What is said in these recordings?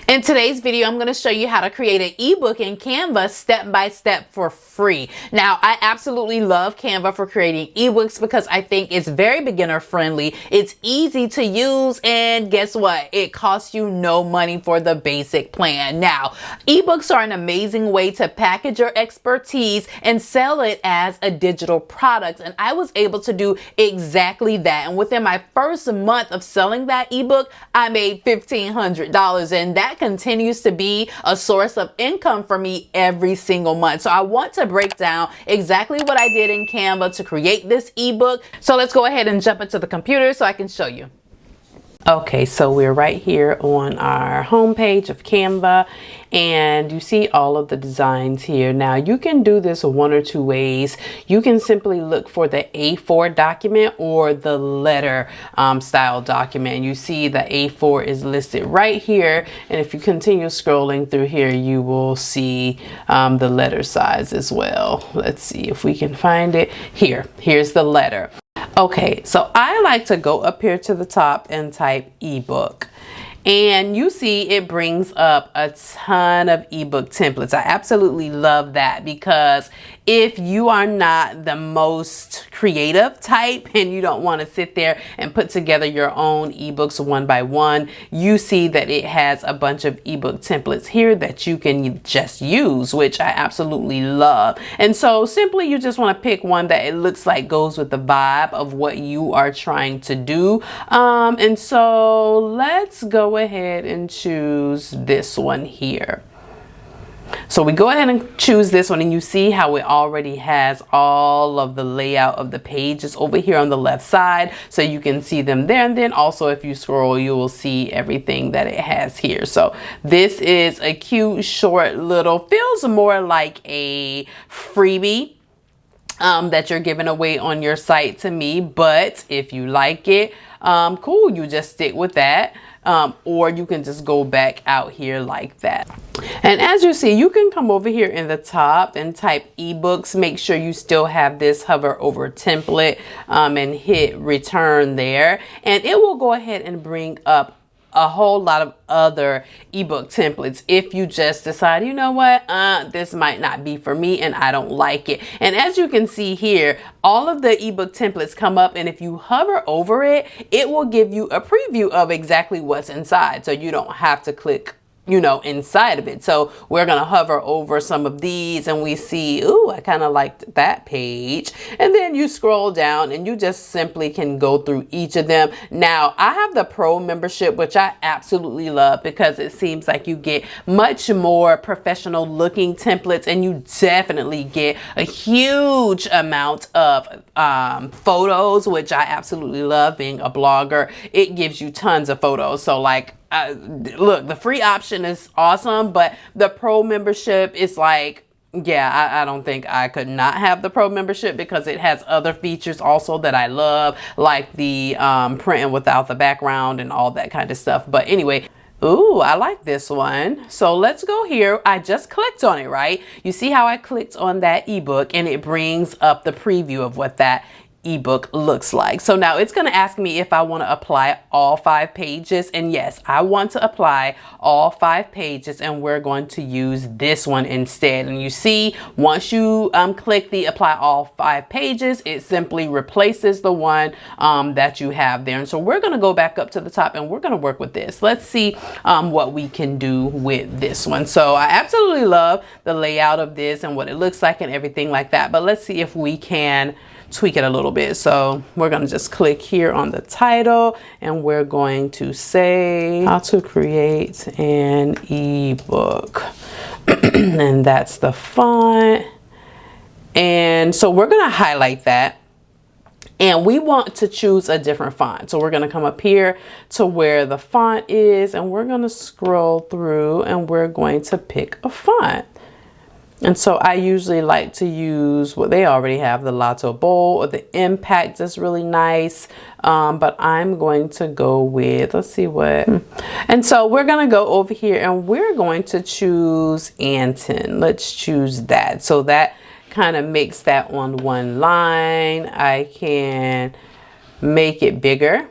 In today's video, I'm going to show you how to create an ebook in Canva step by step for free. Now, I absolutely love Canva for creating ebooks because I think it's very beginner friendly. It's easy to use, and guess what? It costs you no money for the basic plan. Now, ebooks are an amazing way to package your expertise and sell it as a digital product. And I was able to do exactly that. And within my first month of selling that ebook, I made $1,500, and that continues to be a source of income for me every single month. So I want to break down exactly what I did in Canva to create this ebook. So let's go ahead and jump into the computer so I can show you. Okay, so we're right here on our home page of Canva, and you see all of the designs here. Now you can do this one or two ways. You can simply look for the A4 document or the letter style document. You see the A4 is listed right here, and if you continue scrolling through here, you will see the letter size as well. Let's see if we can find it here. Here's the letter. Okay, so I like to go up here to the top and type ebook. And you see it brings up a ton of ebook templates. I absolutely love that because if you are not the most creative type and you don't want to sit there and put together your own ebooks one by one, you see that it has a bunch of ebook templates here that you can just use, which I absolutely love. And so simply you just want to pick one that it looks like goes with the vibe of what you are trying to do. And so let's go ahead and choose this one here. So we go ahead and choose this one, and you see how it already has all of the layout of the pages over here on the left side, so you can see them there. And then also if you scroll, you will see everything that it has here. So this is a cute, short little, feels more like a freebie that you're giving away on your site to me. But if you like it, cool, you just stick with that. Or you can just go back out here like that. And as you see, you can come over here in the top and type ebooks. Make sure you still have this hover over template and hit return there. And it will go ahead and bring up a whole lot of other ebook templates if you just decide, you know what, this might not be for me and I don't like it. And as you can see here, all of the ebook templates come up, and if you hover over it, it will give you a preview of exactly what's inside, so you don't have to click, you know, inside of it. So we're gonna hover over some of these, and we see, ooh, I kind of liked that page. And then you scroll down and you just simply can go through each of them. Now I have the pro membership, which I absolutely love because it seems like you get much more professional looking templates, and you definitely get a huge amount of photos, which I absolutely love. Being a blogger, it gives you tons of photos. So like, look, the free option is awesome, but the pro membership is like, yeah, I don't think I could not have the pro membership because it has other features also that I love, like the printing without the background and all that kind of stuff. But anyway, ooh, I like this one. So let's go here. I just clicked on it, right? You see how I clicked on that ebook, and it brings up the preview of what that ebook looks like. So now it's going to ask me if I want to apply all 5 pages, and yes, I want to apply all 5 pages, and we're going to use this one instead. And you see, once you click the apply all 5 pages, it simply replaces the one that you have there. And so we're going to go back up to the top, and we're going to work with this. Let's see what we can do with this one. So I absolutely love the layout of this and what it looks like and everything like that, but let's see if we can tweak it a little bit. So we're going to just click here on the title, and we're going to say how to create an ebook. And that's the font. And so we're going to highlight that, and we want to choose a different font. So we're going to come up here to where the font is, and we're going to scroll through, and we're going to pick a font. And so I usually like to use what they already have, the Lotto Bold or the Impact is really nice. But I'm going to go with, let's see what. And so we're going to go over here, and we're going to choose Anton. Let's choose that. So that kind of makes that on one line. I can make it bigger.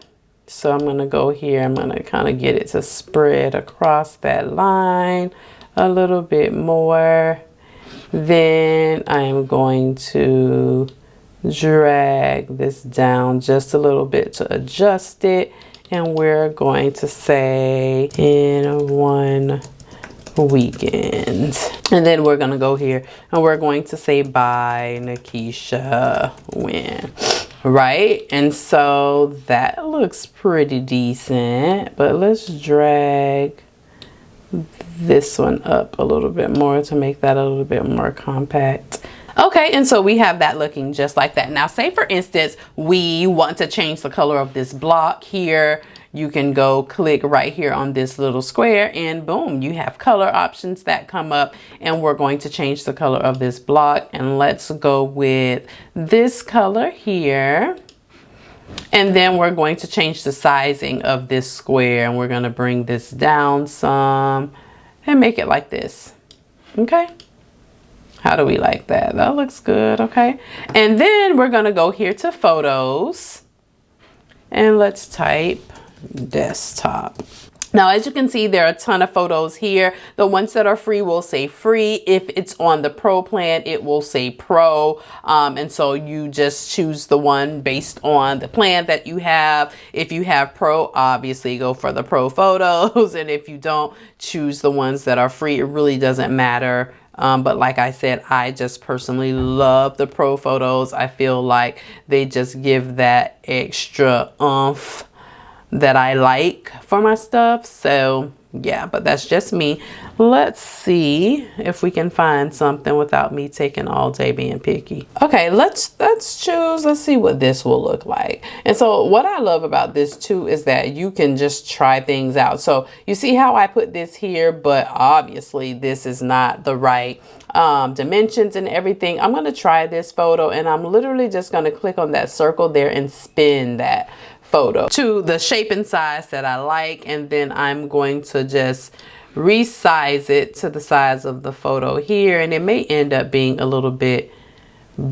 So I'm going to go here. I'm going to kind of get it to spread across that line a little bit more. Then I'm going to drag this down just a little bit to adjust it. And we're going to say in one weekend. And then we're going to go here and we're going to say by Nakisha Wynn. Right? And so that looks pretty decent. But let's drag this one up a little bit more to make that a little bit more compact. Okay, and so we have that looking just like that. Now, say for instance, we want to change the color of this block here. You can go click right here on this little square and boom, you have color options that come up, and we're going to change the color of this block. And let's go with this color here. And then we're going to change the sizing of this square, and we're going to bring this down some and make it like this. Okay. How do we like that? That looks good. Okay. And then we're going to go here to photos and let's type desktop. Now, as you can see, there are a ton of photos here. The ones that are free will say free. If it's on the pro plan, it will say pro. And so you just choose the one based on the plan that you have. If you have pro, obviously go for the pro photos. And if you don't, choose the ones that are free. It really doesn't matter. But like I said, I just personally love the pro photos. I feel like they just give that extra oomph that I like for my stuff. So yeah, but that's just me. Let's see if we can find something without me taking all day being picky. Okay, let's choose. Let's see what this will look like. And so what I love about this too is that you can just try things out. So you see how I put this here, but obviously this is not the right dimensions and everything. I'm going to try this photo, and I'm literally just going to click on that circle there and spin that photo to the shape and size that I like, and then I'm going to just resize it to the size of the photo here, and it may end up being a little bit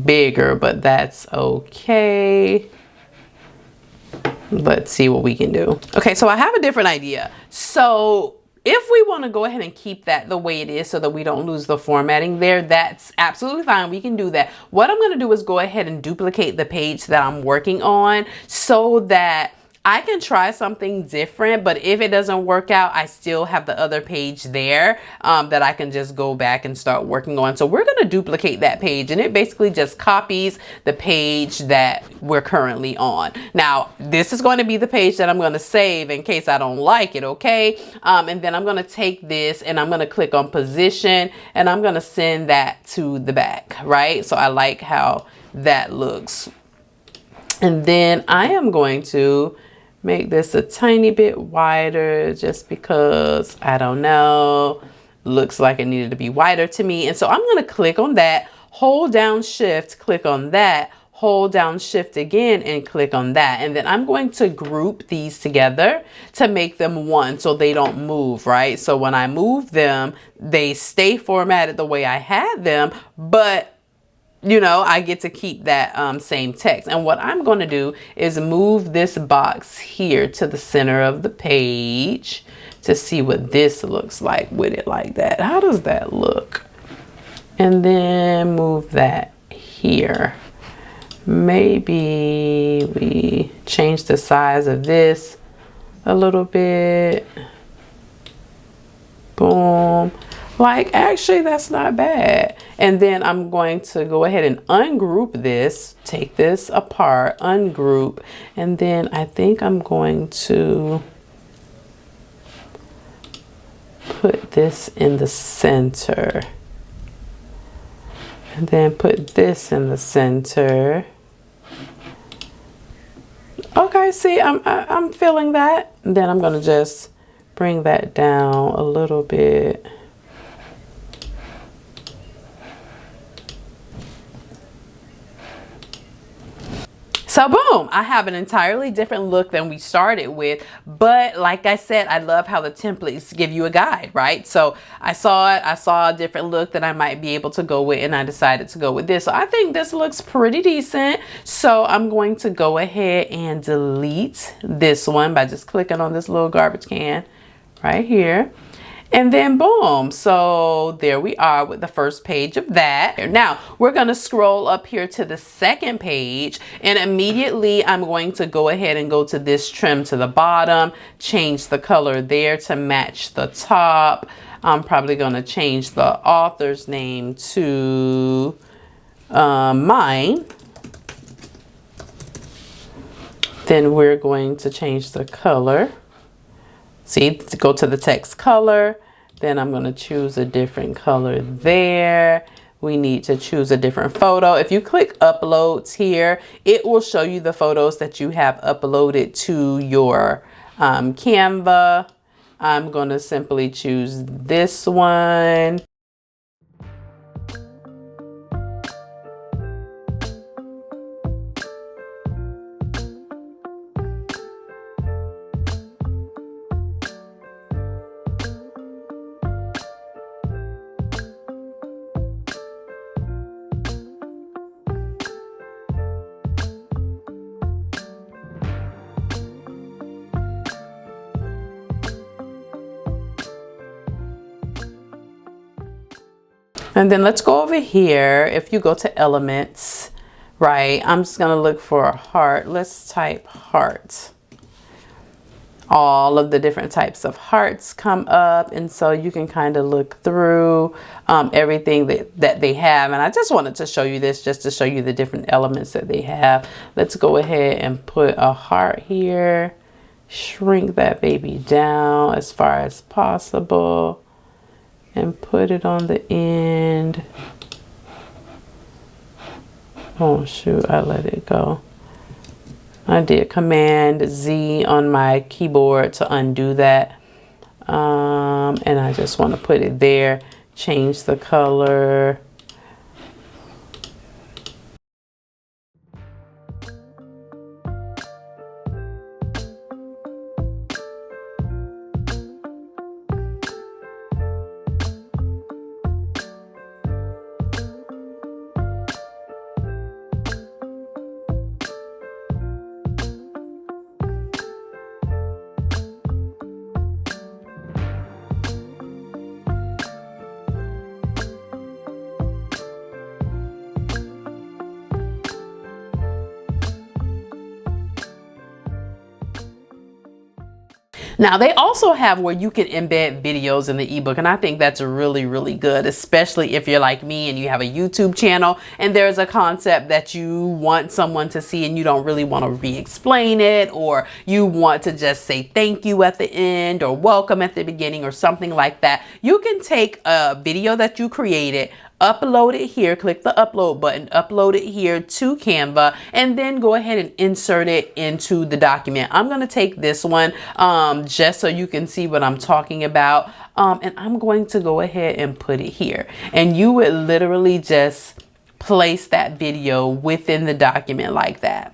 bigger, but that's okay. Let's see what we can do. Okay, so I have a different idea. So if we want to go ahead and keep that the way it is so that we don't lose the formatting there, that's absolutely fine. We can do that. What I'm going to do is go ahead and duplicate the page that I'm working on so that I can try something different, but if it doesn't work out, I still have the other page there that I can just go back and start working on. So we're going to duplicate that page, and it basically just copies the page that we're currently on. Now, this is going to be the page that I'm going to save in case I don't like it, okay? And then I'm going to take this and I'm going to click on position, and I'm going to send that to the back, right? So I like how that looks. And then I am going to make this a tiny bit wider just because, I don't know, looks like it needed to be wider to me. And so I'm going to click on that, hold down shift, click on that, hold down shift again and click on that. And then I'm going to group these together to make them one so they don't move, right? So when I move them, they stay formatted the way I had them, but you know, I get to keep that same text. And what I'm going to do is move this box here to the center of the page to see what this looks like with it like that. How does that look? And then move that here. Maybe we change the size of this a little bit. Boom. Like, actually, that's not bad. And then I'm going to go ahead and ungroup this, take this apart, ungroup, and then I think I'm going to put this in the center. And then put this in the center. Okay, see, I'm feeling that. And then I'm going to just bring that down a little bit. So boom, I have an entirely different look than we started with. But like I said, I love how the templates give you a guide, right? So I saw it, I saw a different look that I might be able to go with, and I decided to go with this. So I think this looks pretty decent. So I'm going to go ahead and delete this one by just clicking on this little garbage can right here. And then boom, so there we are with the first page of that. Now we're going to scroll up here to the second page, and immediately I'm going to go ahead and go to this trim to the bottom, change the color there to match the top. I'm probably going to change the author's name to mine. Then we're going to change the color. See, to go to the text color, then I'm going to choose a different color there. We need to choose a different photo. If you click uploads here, it will show you the photos that you have uploaded to your Canva. I'm going to simply choose this one. And then let's go over here. If you go to elements, right, I'm just going to look for a heart. Let's type heart. All of the different types of hearts come up, and so you can kind of look through everything that they have. And I just wanted to show you this just to show you the different elements that they have. Let's go ahead and put a heart here. Shrink that baby down as far as possible and put it on the end. Oh shoot, I let it go. I did Command Z on my keyboard to undo that. And I just want to put it there, change the color. Now they also have where you can embed videos in the ebook, and I think that's really, really good, especially if you're like me and you have a YouTube channel and there's a concept that you want someone to see and you don't really want to re-explain it, or you want to just say thank you at the end or welcome at the beginning or something like that. You can take a video that you created, upload it here, click the upload button, upload it here to Canva, and then go ahead and insert it into the document. I'm going to take this one just so you can see what I'm talking about. And I'm going to go ahead and put it here. And you would literally just place that video within the document like that.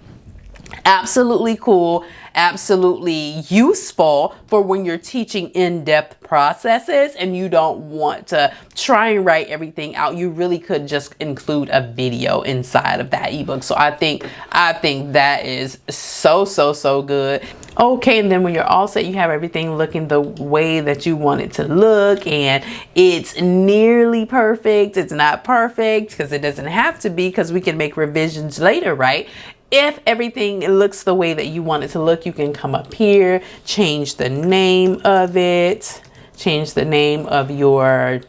Absolutely cool, absolutely useful for when you're teaching in-depth processes and you don't want to try and write everything out. You really could just include a video inside of that ebook. So I think that is so good. Okay, and then when you're all set, you have everything looking the way that you want it to look, and it's nearly perfect. It's not perfect because it doesn't have to be, because we can make revisions later, right? If everything looks the way that you want it to look, you can come up here, change the name of it, change the name of your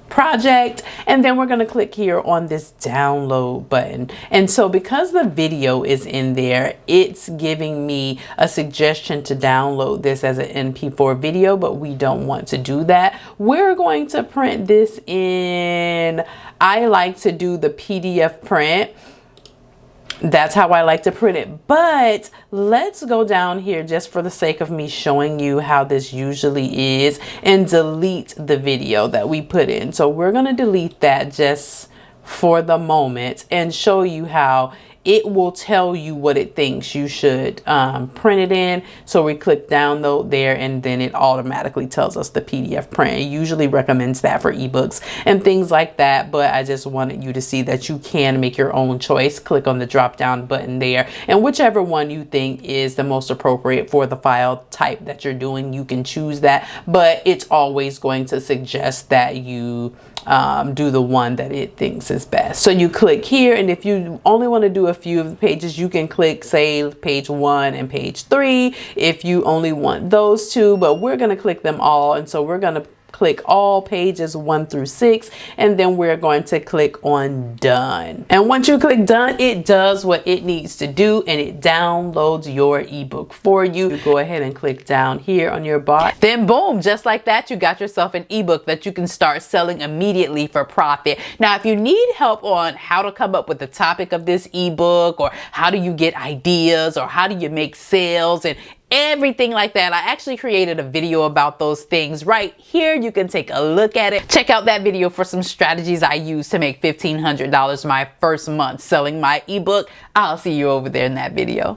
project, and then we're going to click here on this download button. And so because the video is in there, it's giving me a suggestion to download this as an MP4 video, but we don't want to do that. We're going to print this in, I like to do the PDF print. That's how I like to print it. But let's go down here just for the sake of me showing you how this usually is and delete the video that we put in. So we're going to delete that just for the moment and show you how it will tell you what it thinks you should print it in. So we click download there, and then it automatically tells us the PDF print. It usually recommends that for ebooks and things like that, but I just wanted you to see that you can make your own choice. Click on the drop down button there, and whichever one you think is the most appropriate for the file type that you're doing, you can choose that, but it's always going to suggest that you do the one that it thinks is best. So you click here, and if you only want to do a few of the pages, you can click, say, page 1 and page 3 if you only want those two, but we're going to click them all. And so we're going to click all pages 1 through 6, and then we're going to click on done. And once you click done, it does what it needs to do, and it downloads your ebook for you. You go ahead and click down here on your bot. Then boom, just like that, you got yourself an ebook that you can start selling immediately for profit. Now, if you need help on how to come up with the topic of this ebook, or how do you get ideas, or how do you make sales, and everything like that, I actually created a video about those things right here. You can take a look at it. Check out that video for some strategies I used to make $1,500 my first month selling my ebook. I'll see you over there in that video.